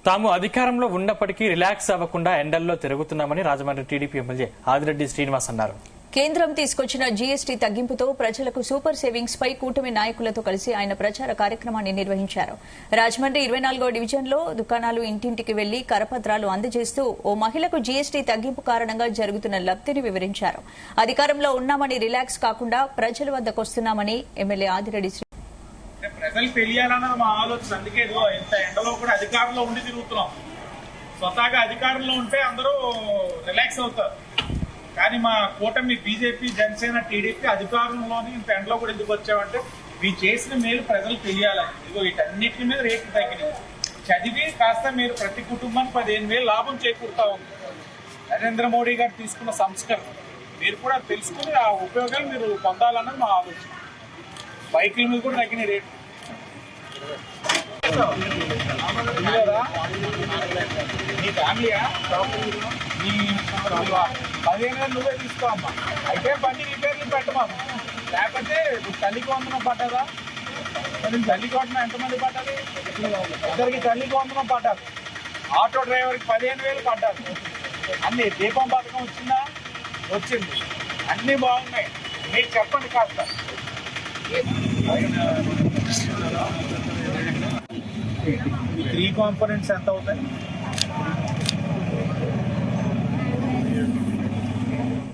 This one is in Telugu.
తాము అధికారంలో ఉన్నప్పటికీ రిలాక్స్ అవ్వకుండా ఎండల్లో తిరుగుతున్నామని రాజమండ్రి టీడీపీ ఎమ్మెల్యే ఆదిరెడ్డి శ్రీనివాస్ అన్నారు. కేంద్రం తీసుకొచ్చిన జీఎస్టీ తగ్గింపుతో ప్రజలకు సూపర్ సేవింగ్స్ పై కూటమి నాయకులతో కలిసి ఆయన ప్రచార కార్యక్రమాన్ని నిర్వహించారు. రాజమండ్రి 24వ డివిజన్లో దుకాణాలు ఇంటింటికి వెళ్లి కరపత్రాలు అందజేస్తూ ఓ మహిళకు జీఎస్టీ తగ్గింపు కారణంగా జరుగుతున్న లబ్ధిని వివరించారు. అధికారంలో ఉన్నామని రిలాక్స్ కాకుండా ప్రజల వద్దకొస్తున్నామని ఎమ్మెల్యే ఆదిరెడ్డి ప్రజలు తెలియాలన్నది మా ఆలోచన. అందుకే ఇంత ఎండలో కూడా అధికారంలో ఉండి తిరుగుతున్నాం. స్వతహాగా అధికారంలో ఉంటే అందరూ రిలాక్స్ అవుతారు. కానీ మా కూటమి బీజేపీ, జనసేన, టీడీపీ అధికారంలోని ఇంత ఎండలో కూడా ఎందుకు వచ్చామంటే మీరు చేసిన మేలు ప్రజలు తెలియాలని. వీటన్నిటి మీద రేట్లు తగ్గినాయి. చదివి కాస్త మీరు ప్రతి కుటుంబానికి 15,000 లాభం చేకూరుతా ఉంది. నరేంద్ర మోడీ గారు తీసుకున్న సంస్కరణ మీరు కూడా తెలుసుకుని ఆ ఉపయోగాలు మీరు పొందాలన్నది మా ఆలోచన. బైకుల మీద కూడా తగ్గిన రేట్లు. నీ ఫ్యామిలీయా? నీ 15,000 నువ్వే తీసుకోమ్మా. అయితే బండి రిపేర్లు పెట్టమా. లేకపోతే తల్లికి వందనం పడ్డదా? తల్లికి వందనం ఎంతమంది పడ్డది? ఇద్దరికి తల్లికి వందనం పడ్డారు. ఆటో డ్రైవర్కి 15,000 పడ్డారు. అన్ని దీపం పథకం వచ్చిందా? వచ్చింది. అన్నీ బాగున్నాయి. మీరు చెప్పండి కాస్త. 3 కాంపోనెంట్స్ ఎంత అవుతాయి?